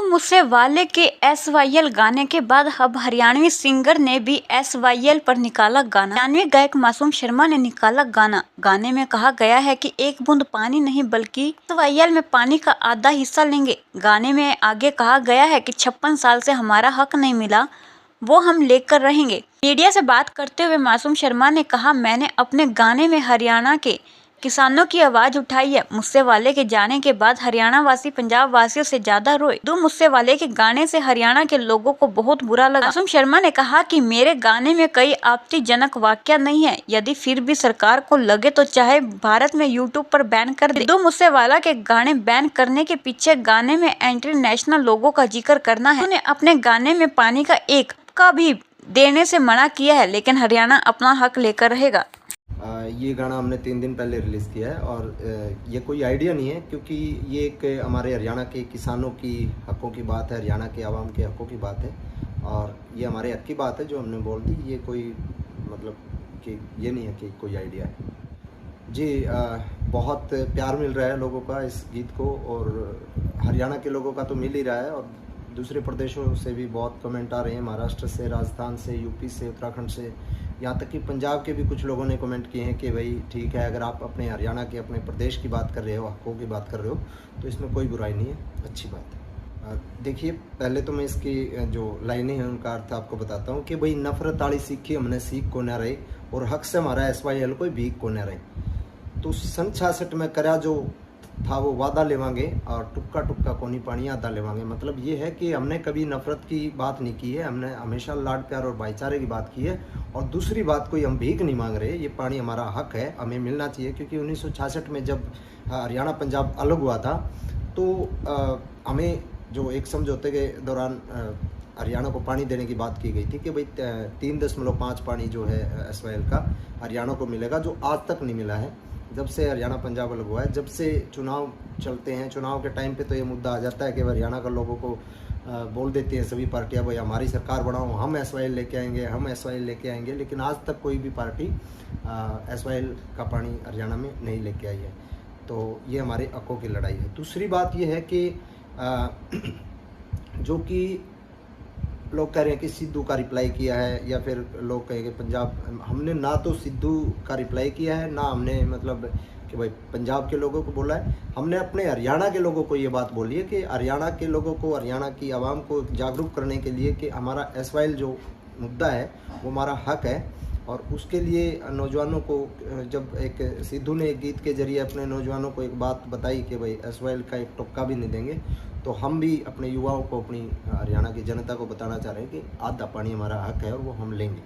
मुझसे वाले के SYL गाने के बाद अब हरियाणवी सिंगर ने भी SYL पर निकाला गाना। हरियाणवी गायक मासूम शर्मा ने निकाला गाना। गाने में कहा गया है कि एक बूंद पानी नहीं बल्कि SYL में पानी का आधा हिस्सा लेंगे। गाने में आगे कहा गया है कि 56 साल से हमारा हक नहीं मिला, वो हम लेकर रहेंगे। मीडिया से बात करते हुए मासूम शर्मा ने कहा, मैंने अपने गाने में हरियाणा के किसानों की आवाज उठाई है। मुझसे वाले के जाने के बाद हरियाणा वासी पंजाब वासियों से ज्यादा रोए। मुझसे वाले के गाने से हरियाणा के लोगों को बहुत बुरा लगा। मासूम शर्मा ने कहा कि मेरे गाने में कई आपत्तिजनक वाक्य नहीं है। यदि फिर भी सरकार को लगे तो चाहे भारत में यूट्यूब पर बैन कर दे। मुझसे वाला के गाने बैन करने के पीछे गाने में इंटरनेशनल लोगों का जिक्र करना है। उन्होंने अपने गाने में पानी का एक का भी देने से मना किया है, लेकिन हरियाणा अपना हक लेकर रहेगा। ये गाना हमने 3 दिन पहले रिलीज़ किया है और ये कोई आइडिया नहीं है, क्योंकि ये एक हमारे हरियाणा के किसानों की हकों की बात है, हरियाणा के आवाम के हकों की बात है और ये हमारे हक की बात है जो हमने बोल दी। ये कोई मतलब कि ये नहीं है कि कोई आइडिया है जी। बहुत प्यार मिल रहा है लोगों का इस गीत को और हरियाणा के लोगों का तो मिल ही रहा है और दूसरे प्रदेशों से भी बहुत कमेंट आ रहे हैं, महाराष्ट्र से, राजस्थान से, यूपी से, उत्तराखंड से, यहाँ तक कि पंजाब के भी कुछ लोगों ने कमेंट किए हैं कि भाई ठीक है, अगर आप अपने हरियाणा के अपने प्रदेश की बात कर रहे हो, हकों की बात कर रहे हो तो इसमें कोई बुराई नहीं है, अच्छी बात है। देखिए, पहले तो मैं इसकी जो लाइनें हैं उनका अर्थ आपको बताता हूँ कि भाई नफरत आली सीखी हमने सीख को न रही और हक से हमारा SYL कोई भीख को न रही। तो सन 66 में करा जो था वो वादा लेवांगे और टुक्का टुक्का कोनी पानी आधा लेवांगे। मतलब ये है कि हमने कभी नफरत की बात नहीं की है, हमने हमेशा लाड प्यार और भाईचारे की बात की है। और दूसरी बात, कोई हम भीख नहीं मांग रहे, ये पानी हमारा हक है, हमें मिलना चाहिए। क्योंकि 1966 में जब हरियाणा पंजाब अलग हुआ था तो हमें जो एक समझौते के दौरान हरियाणा को पानी देने की बात की गई थी कि भाई 3.5 पानी जो है SYL का हरियाणा को मिलेगा, जो आज तक नहीं मिला है। जब से हरियाणा पंजाब अलग हुआ है, जब से चुनाव चलते हैं, चुनाव के टाइम पे तो ये मुद्दा आ जाता है कि हरियाणा का लोगों को बोल देती हैं सभी पार्टियां, भाई हमारी सरकार बनाओ, हम SYL लेके आएंगे, हम SYL लेके आएंगे। लेकिन आज तक कोई भी पार्टी SYL का पानी हरियाणा में नहीं लेके आई है। तो ये हमारे हकों की लड़ाई है। दूसरी बात ये है कि जो कि लोग कह रहे हैं कि सिद्धू का रिप्लाई किया है, या फिर लोग कहेंगे पंजाब, हमने ना तो सिद्धू का रिप्लाई किया है, ना हमने मतलब कि भाई पंजाब के लोगों को बोला है। हमने अपने हरियाणा के लोगों को ये बात बोली है कि हरियाणा के लोगों को, हरियाणा की आवाम को जागरूक करने के लिए कि हमारा SYL जो मुद्दा है वो हमारा हक है। और उसके लिए नौजवानों को, जब एक सिद्धू ने एक गीत के जरिए अपने नौजवानों को एक बात बताई कि भाई SYL का एक टुक्का भी नहीं देंगे, तो हम भी अपने युवाओं को, अपनी हरियाणा की जनता को बताना चाह रहे हैं कि आधा पानी हमारा हक है और वो हम लेंगे।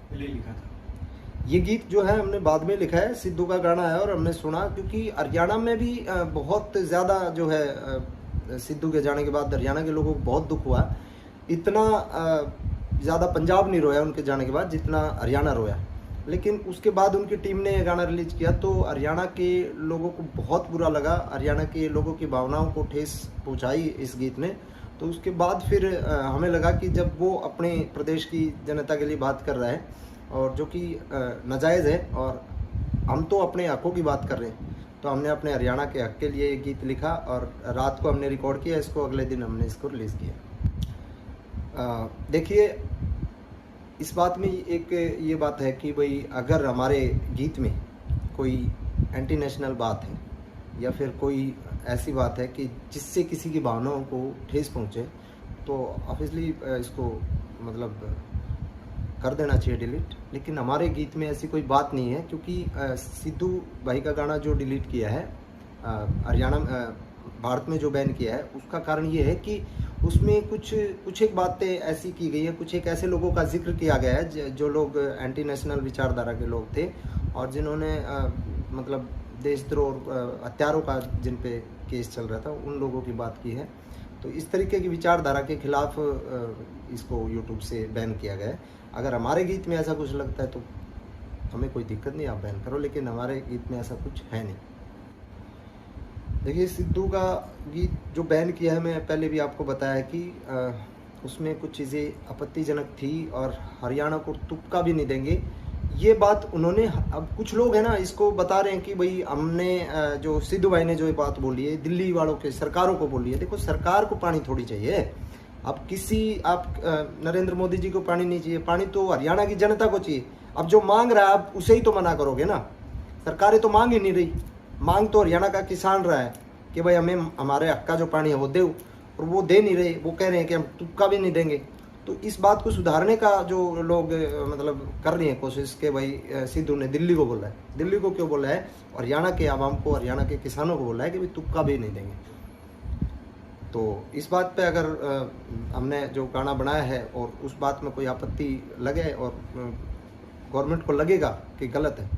पहले लिखा था ये गीत जो है हमने बाद में लिखा है, सिद्धू का गाना है और हमने सुना, क्योंकि हरियाणा में भी बहुत ज़्यादा जो है सिद्धू के जाने के बाद हरियाणा के लोगों को बहुत दुख हुआ। इतना ज़्यादा पंजाब नहीं रोया उनके जाने के बाद जितना हरियाणा रोया। लेकिन उसके बाद उनकी टीम ने ये गाना रिलीज किया तो हरियाणा के लोगों को बहुत बुरा लगा, हरियाणा के लोगों की भावनाओं को ठेस पहुंचाई इस गीत ने। तो उसके बाद फिर हमें लगा कि जब वो अपने प्रदेश की जनता के लिए बात कर रहा है और जो कि नाजायज़ है और हम तो अपने हकों की बात कर रहे हैं, तो हमने अपने हरियाणा के हक के लिए ये गीत लिखा और रात को हमने रिकॉर्ड किया इसको, अगले दिन हमने इसको रिलीज़ किया। देखिए, इस बात में एक ये बात है कि भाई अगर हमारे गीत में कोई एंटी नेशनल बात है या फिर कोई ऐसी बात है कि जिससे किसी की भावनाओं को ठेस पहुंचे, तो ऑब्वियसली इसको मतलब कर देना चाहिए डिलीट। लेकिन हमारे गीत में ऐसी कोई बात नहीं है, क्योंकि सिद्धू भाई का गाना जो डिलीट किया है हरियाणा भारत में जो बैन किया है, उसका कारण ये है कि उसमें कुछ एक बातें ऐसी की गई है, कुछ एक ऐसे लोगों का जिक्र किया गया है जो लोग एंटी नेशनल विचारधारा के लोग थे और जिन्होंने मतलब देशद्रोह और हत्यारों का जिन पे केस चल रहा था, उन लोगों की बात की है। तो इस तरीके की विचारधारा के खिलाफ इसको यूट्यूब से बैन किया गया है। अगर हमारे गीत में ऐसा कुछ लगता है तो हमें कोई दिक्कत नहीं, आप बैन करो, लेकिन हमारे गीत में ऐसा कुछ है नहीं। देखिए, सिद्धू का गीत जो बैन किया है, मैं पहले भी आपको बताया कि उसमें कुछ चीज़ें आपत्तिजनक थी और हरियाणा को तुक्का भी नहीं देंगे, ये बात उन्होंने, अब कुछ लोग हैं ना इसको बता रहे हैं कि भाई हमने जो सिद्धू भाई ने जो ये बात बोली है दिल्ली वालों के सरकारों को बोली है। देखो सरकार को पानी थोड़ी चाहिए, अब नरेंद्र मोदी जी को पानी नहीं चाहिए, पानी तो हरियाणा की जनता को चाहिए। अब जो मांग रहा है आप उसे ही तो मना करोगे ना, सरकारें तो मांग ही नहीं रही। मांग तो हरियाणा का किसान रहा है कि भाई हमें हमारे हक का जो पानी है वो दे, और वो दे नहीं रहे, वो कह रहे हैं कि हम तुक्का भी नहीं देंगे। तो इस बात को सुधारने का जो लोग मतलब कर रही हैं कोशिश कि भाई सिद्धू ने दिल्ली को बोला है, दिल्ली को क्यों बोला है, हरियाणा के आवाम को, हरियाणा के किसानों को बोला है कि भाई तुक्का भी नहीं देंगे। तो इस बात पे अगर हमने जो गाना बनाया है और उस बात में कोई आपत्ति लगे और गवर्नमेंट को लगेगा कि गलत है,